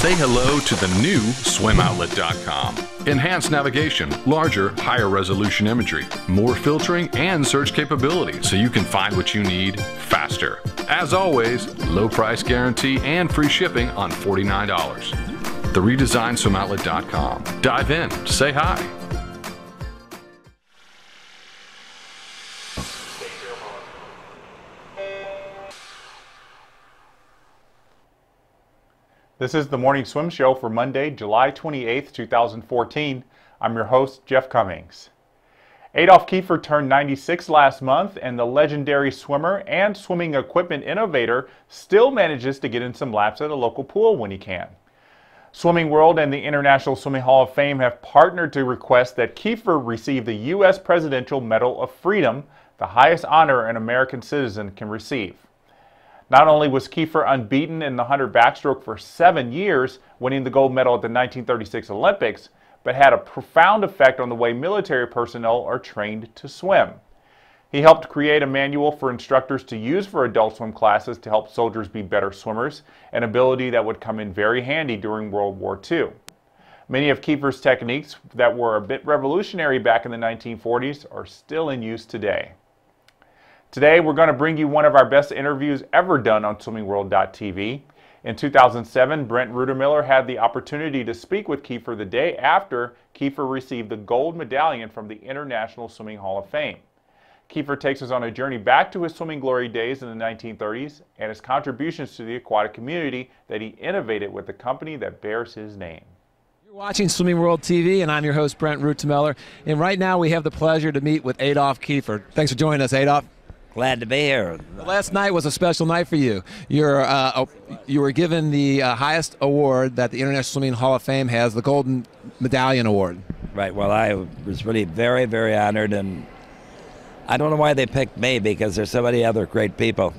say hello to the new SwimOutlet.com. Enhanced navigation, larger, higher resolution imagery, more filtering and search capabilities so you can find what you need faster. As always, low price guarantee and free shipping on $49. The redesigned SwimOutlet.com. Dive in, say hi. This is the Morning Swim Show for Monday, July 28th, 2014. I'm your host, Jeff Cummings. Adolph Kiefer turned 96 last month, and the legendary swimmer and swimming equipment innovator still manages to get in some laps at a local pool when he can. Swimming World and the International Swimming Hall of Fame have partnered to request that Kiefer receive the U.S. Presidential Medal of Freedom, the highest honor an American citizen can receive. Not only was Kiefer unbeaten in the 100 backstroke for 7 years, winning the gold medal at the 1936 Olympics, but had a profound effect on the way military personnel are trained to swim. He helped create a manual for instructors to use for adult swim classes to help soldiers be better swimmers, an ability that would come in very handy during World War II. Many of Kiefer's techniques that were a bit revolutionary back in the 1940s are still in use today. Today, we're going to bring you one of our best interviews ever done on SwimmingWorld.tv. In 2007, Brent Rudermiller had the opportunity to speak with Kiefer the day after Kiefer received the gold medallion from the International Swimming Hall of Fame. Kiefer takes us on a journey back to his swimming glory days in the 1930s and his contributions to the aquatic community that he innovated with the company that bears his name. You're watching Swimming World TV, and I'm your host, Brent Rudermiller. And right now, we have the pleasure to meet with Adolph Kiefer. Thanks for joining us, Adolph. Glad to be here. Last night was a special night for you. You were given the highest award that the International Swimming Hall of Fame has, the Golden Medallion Award. Right. Well, I was really very, very honored, and I don't know why they picked me because there's so many other great people.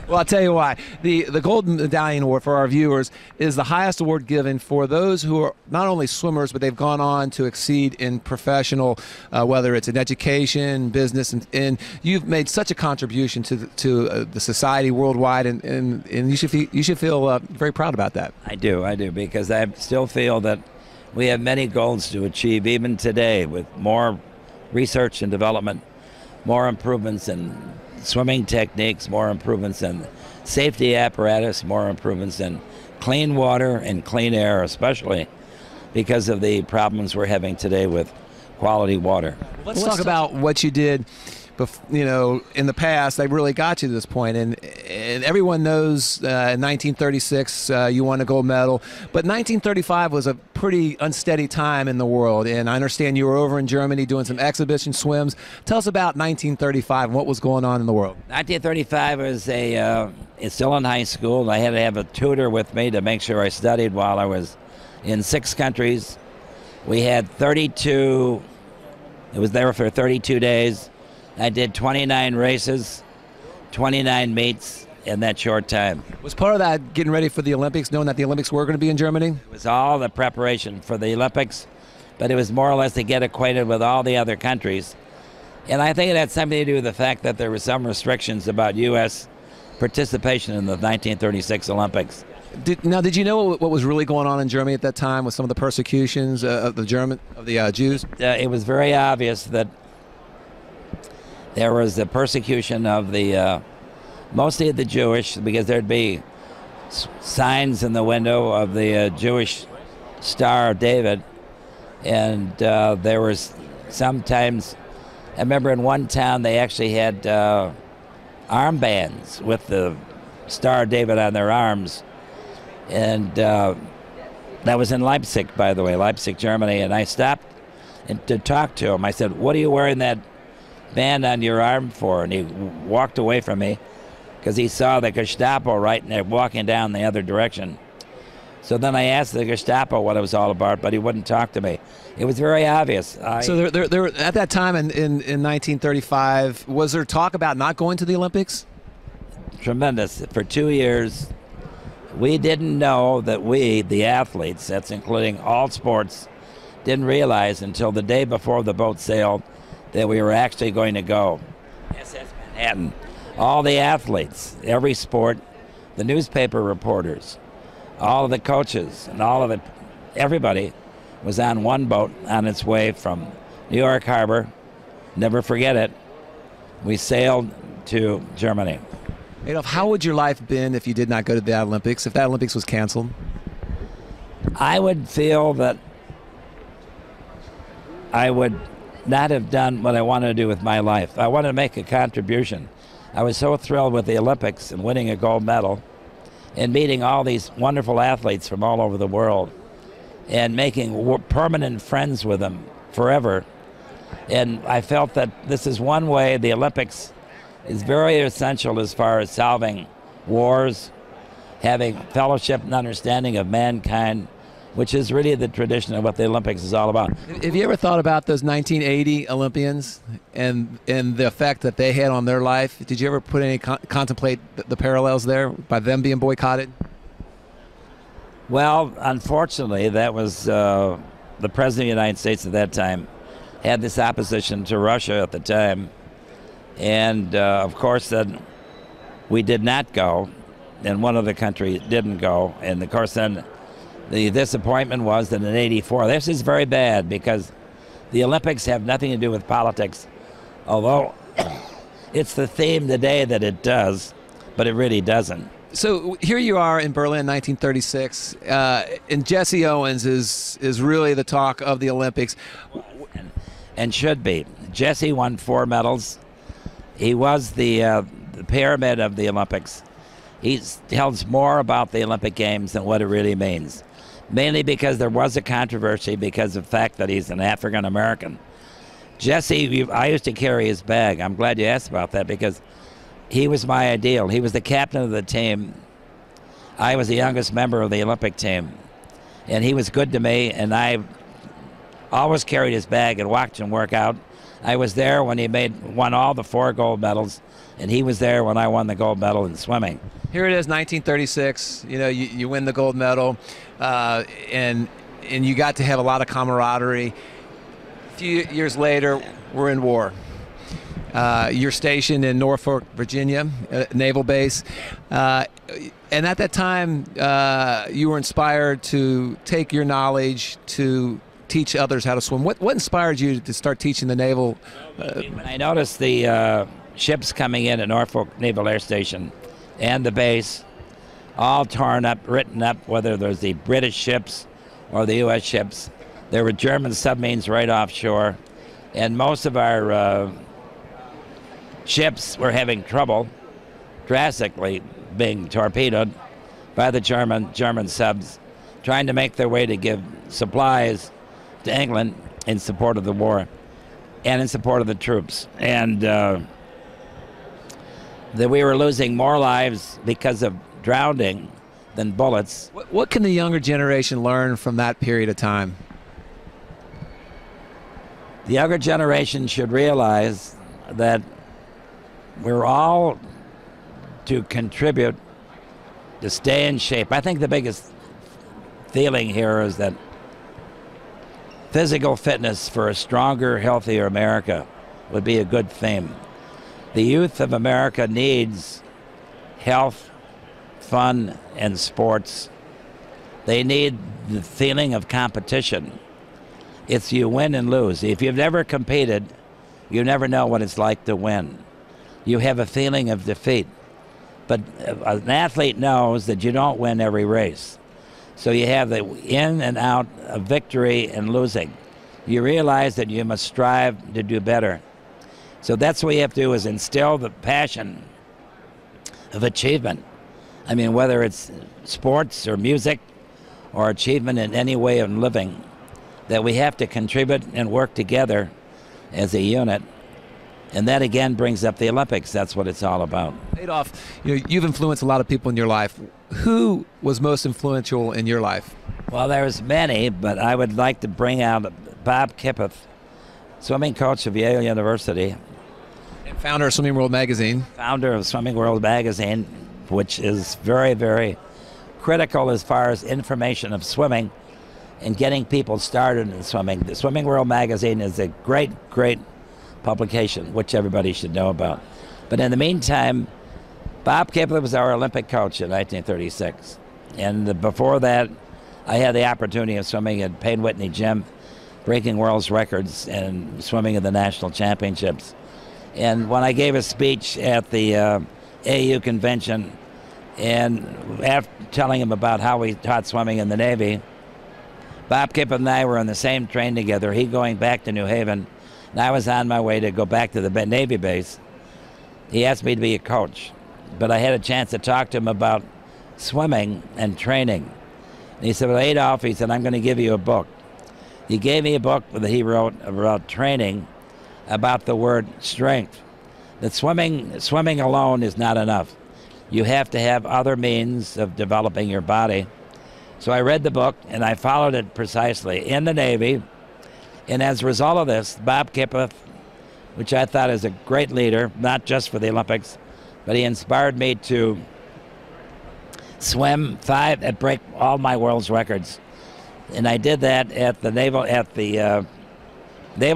Well, I'll tell you why. The Golden Medallion Award for our viewers is the highest award given for those who are not only swimmers, but they've gone on to exceed in professional, whether it's in education, business, and you've made such a contribution to the society worldwide, and you should feel very proud about that. I do, because I still feel that we have many goals to achieve even today with more research and development, more improvements in swimming techniques, more improvements in safety apparatus, more improvements in clean water and clean air, especially because of the problems we're having today with quality water. Let's talk about what you did, in the past that really got you to this point. And everyone knows in 1936 you won a gold medal, but 1935 was a pretty unsteady time in the world. And I understand you were over in Germany doing some exhibition swims. Tell us about 1935 and what was going on in the world. 1935 was it's still in high school. I had to have a tutor with me to make sure I studied while I was in 6 countries. We had 32, it was there for 32 days. I did 29 races, 29 meets in that short time. Was part of that getting ready for the Olympics, knowing that the Olympics were going to be in Germany? It was all the preparation for the Olympics, but it was more or less to get acquainted with all the other countries. And I think it had something to do with the fact that there were some restrictions about U.S. participation in the 1936 Olympics. Did you know what was really going on in Germany at that time with some of the persecutions of the Jews? It was very obvious that there was the persecution of mostly of the Jewish, because there'd be signs in the window of the Jewish Star of David, and there was sometimes, I remember in one town they actually had armbands with the Star of David on their arms, and that was in Leipzig, by the way, Leipzig, Germany, and I stopped to talk to him. I said, "What are you wearing that band on your arm for?" And he walked away from me because he saw the Gestapo right there walking down the other direction. So then I asked the Gestapo what it was all about, but he wouldn't talk to me. It was very obvious. So there, at that time in 1935, was there talk about not going to the Olympics? Tremendous. For 2 years, we didn't know that we, the athletes, that's including all sports, didn't realize until the day before the boat sailed that we were actually going to go. SS Manhattan. All the athletes, every sport, the newspaper reporters, all of the coaches and everybody was on one boat on its way from New York Harbor. Never forget it. We sailed to Germany. Adolph, how would your life been if you did not go to the Olympics, if that Olympics was canceled? I would feel that I would not have done what I wanted to do with my life. I wanted to make a contribution. I was so thrilled with the Olympics and winning a gold medal and meeting all these wonderful athletes from all over the world and making permanent friends with them forever. And I felt that this is one way the Olympics is very essential as far as solving wars, having fellowship and understanding of mankind, which is really the tradition of what the Olympics is all about. Have you ever thought about those 1980 Olympians and the effect that they had on their life? Did you ever put any contemplate the parallels there by them being boycotted? Well, unfortunately, that was the President of the United States at that time had this opposition to Russia at the time. And, of course, then we did not go, and one other country didn't go. And, of course, then the disappointment was that in '84, this is very bad because the Olympics have nothing to do with politics, although it's the theme today that it does, but it really doesn't. So here you are in Berlin, 1936, and Jesse Owens is really the talk of the Olympics. And should be. Jesse won 4 medals. He was the pyramid of the Olympics. He tells more about the Olympic Games than what it really means, mainly because there was a controversy because of the fact that he's an African American. Jesse, I used to carry his bag. I'm glad you asked about that because he was my ideal. He was the captain of the team. I was the youngest member of the Olympic team, and he was good to me, and I always carried his bag and watched him work out. I was there when he won all the 4 gold medals, and he was there when I won the gold medal in swimming. Here it is, 1936. You know, you win the gold medal, and you got to have a lot of camaraderie. A few years later, we're in war. You're stationed in Norfolk, Virginia, naval base, and at that time, you were inspired to take your knowledge to teach others how to swim. What inspired you to start teaching the naval? When I noticed the ships coming in at Norfolk Naval Air Station and the base, all torn up, written up, whether there's the British ships or the U.S. ships. There were German submarines right offshore, and most of our ships were having trouble, drastically being torpedoed by the German subs, trying to make their way to give supplies to England in support of the war and in support of the troops. And that we were losing more lives because of drowning than bullets. What can the younger generation learn from that period of time? The younger generation should realize that we're all to contribute to stay in shape. I think the biggest feeling here is that physical fitness for a stronger, healthier America would be a good theme. The youth of America needs health, fun, and sports. They need the feeling of competition. It's you win and lose. If you've never competed, you never know what it's like to win. You have a feeling of defeat. But an athlete knows that you don't win every race. So you have the in and out of victory and losing. You realize that you must strive to do better. So that's what you have to do, is instill the passion of achievement. I mean, whether it's sports or music or achievement in any way of living, that we have to contribute and work together as a unit. And that again brings up the Olympics. That's what it's all about. Adolph, you've influenced a lot of people in your life. Who was most influential in your life? Well, there's many, but I would like to bring out Bob Kiefer, swimming coach of Yale University. And founder of Swimming World Magazine. Founder of Swimming World Magazine, which is very, very critical as far as information of swimming and getting people started in swimming. The Swimming World Magazine is a great, great publication, which everybody should know about. But in the meantime, Bob Kiefer was our Olympic coach in 1936. And before that, I had the opportunity of swimming at Payne Whitney Gym, breaking world's records and swimming in the national championships. And when I gave a speech at the AU convention, and after telling him about how we taught swimming in the Navy, Bob Kiefer and I were on the same train together, he going back to New Haven, and I was on my way to go back to the Navy base. He asked me to be a coach, but I had a chance to talk to him about swimming and training. And he said, well, Adolph, he said, I'm going to give you a book. He gave me a book that he wrote about training, about the word strength. That swimming alone is not enough. You have to have other means of developing your body. So I read the book, and I followed it precisely in the Navy. And as a result of this, Bob Kiefer, which I thought is a great leader, not just for the Olympics, but he inspired me to swim 5 and break all my world's records. And I did that at the Naval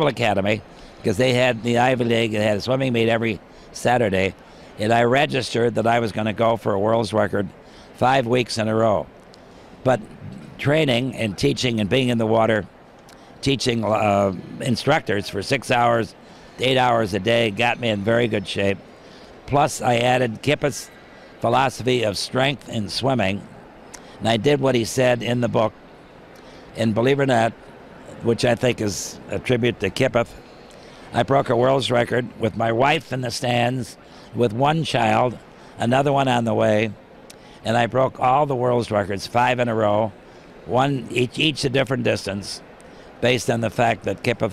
Academy, because they had the Ivy League, they had a swimming meet every Saturday. And I registered that I was going to go for a world's record 5 weeks in a row. But training and teaching and being in the water, teaching instructors for 6 hours, 8 hours a day got me in very good shape. Plus, I added Kiefer's philosophy of strength in swimming, and I did what he said in the book. And believe it or not, which I think is a tribute to Kiefer, I broke a world's record with my wife in the stands, with one child, another one on the way, and I broke all the world's records, 5 in a row, one each a different distance, based on the fact that Kiefer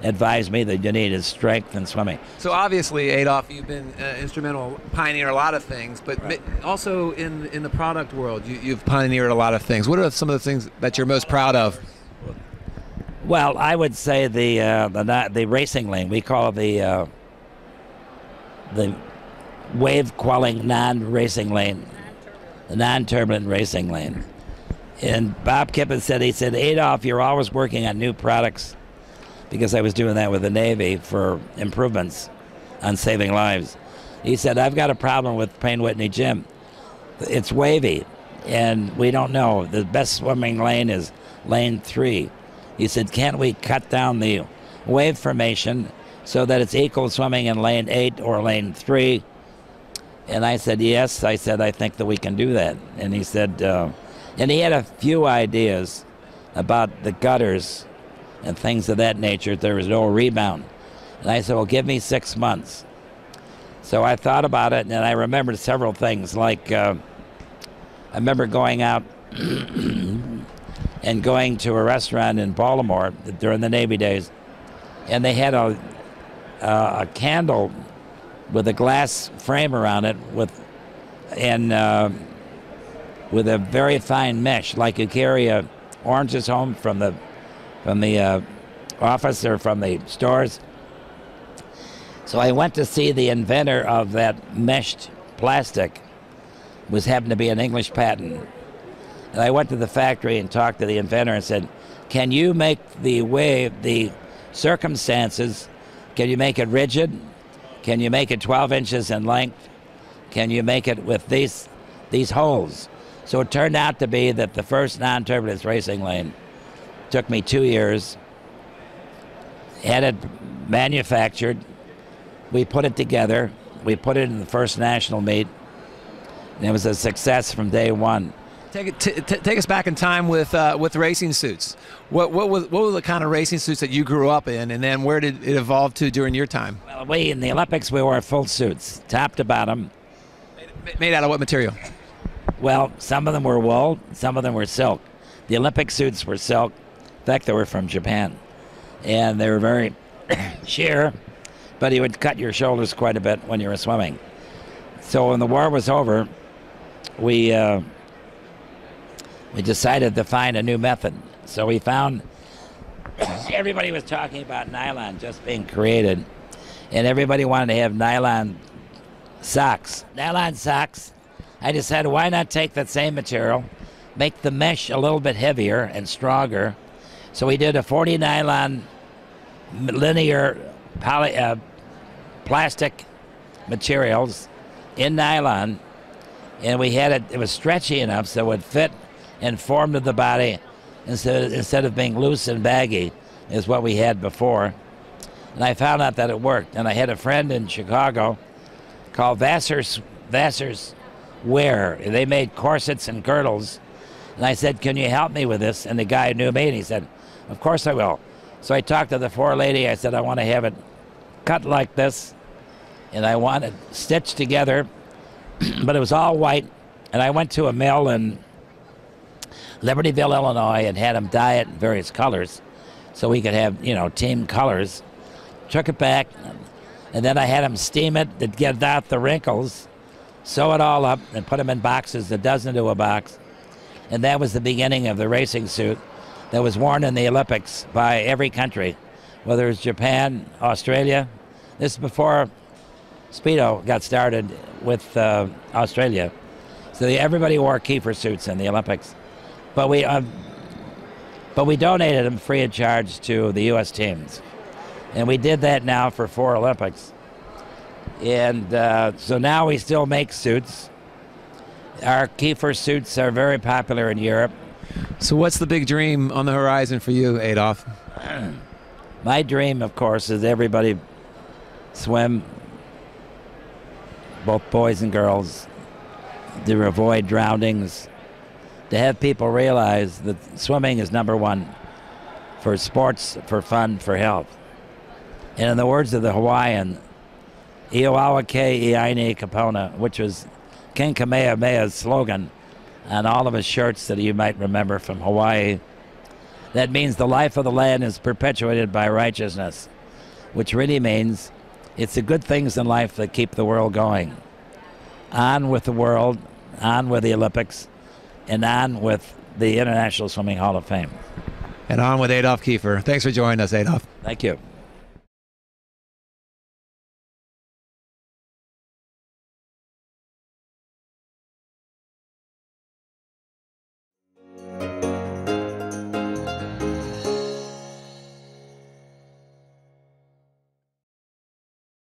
advised me that you needed strength in swimming. So obviously, Adolph, you've been instrumental, pioneer a lot of things, but Right. also in the product world, you've pioneered a lot of things. What are some of the things that you're most proud of? Well, I would say the racing lane. We call it the wave quelling non-racing lane, the non-turbulent racing lane. And Bob Kiefer said, he said, Adolph, you're always working on new products, because I was doing that with the Navy for improvements on saving lives. He said, I've got a problem with Payne Whitney Gym. It's wavy, and we don't know. The best swimming lane is lane 3. He said, can't we cut down the wave formation so that it's equal swimming in lane 8 or lane 3? And I said, yes. I said, I think that we can do that. And he said, and he had a few ideas about the gutters and things of that nature. There was no rebound. And I said, well, give me 6 months. So I thought about it, and I remembered several things. Like, I remember going out and going to a restaurant in Baltimore during the Navy days, and they had a candle with a glass frame around it with a very fine mesh, like you carry oranges home from the office or from the stores. So I went to see the inventor of that meshed plastic. Was happened to be an English patent. And I went to the factory and talked to the inventor and said, can you make the circumstances, can you make it rigid? Can you make it 12 inches in length? Can you make it with these holes? So it turned out to be that the first non-turbulence racing lane took me 2 years, had it manufactured, we put it together, we put it in the first national meet, and it was a success from day one. Take us back in time with racing suits. What were the kind of racing suits that you grew up in, and then where did it evolve to during your time? Well, in the Olympics, we wore full suits, top to bottom. Made out of what material? Well, some of them were wool, some of them were silk. The Olympic suits were silk. In fact, they were from Japan. And they were very sheer, but you would cut your shoulders quite a bit when you were swimming. So when the war was over, we decided to find a new method. So we found, everybody was talking about nylon just being created, and everybody wanted to have nylon socks. Nylon socks, I decided why not take that same material, make the mesh a little bit heavier and stronger. So we did a 40 nylon linear plastic materials in nylon, and we had it was stretchy enough so it would fit and form to the body instead of being loose and baggy is what we had before. And I found out that it worked. And I had a friend in Chicago called Vassar's Wear. They made corsets and girdles. And I said, can you help me with this? And the guy knew me, and he said, of course I will. So I talked to the forelady. I said, I want to have it cut like this, and I want it stitched together, but it was all white. And I went to a mill in Libertyville, Illinois, and had them dye it in various colors so we could have, team colors. Took it back, and then I had them steam it to get out the wrinkles, sew it all up, and put them in boxes, a dozen to a box. And that was the beginning of the racing suit that was worn in the Olympics by every country, whether it's Japan, Australia. This is before Speedo got started with Australia. So everybody wore Kiefer suits in the Olympics. But we donated them free of charge to the U.S. teams. And we did that now for 4 Olympics. And so now we still make suits. Our Kiefer suits are very popular in Europe. So what's the big dream on the horizon for you, Adolph? My dream, of course, is everybody swim, both boys and girls, to avoid drownings, to have people realize that swimming is #1 for sports, for fun, for health. And in the words of the Hawaiian, Ioawa ke Iaine Kapona, which was King Kamehameha's slogan on all of his shirts that you might remember from Hawaii. That means the life of the land is perpetuated by righteousness, which really means it's the good things in life that keep the world going. On with the world, on with the Olympics, and on with the International Swimming Hall of Fame. And on with Adolph Kiefer. Thanks for joining us, Adolph. Thank you.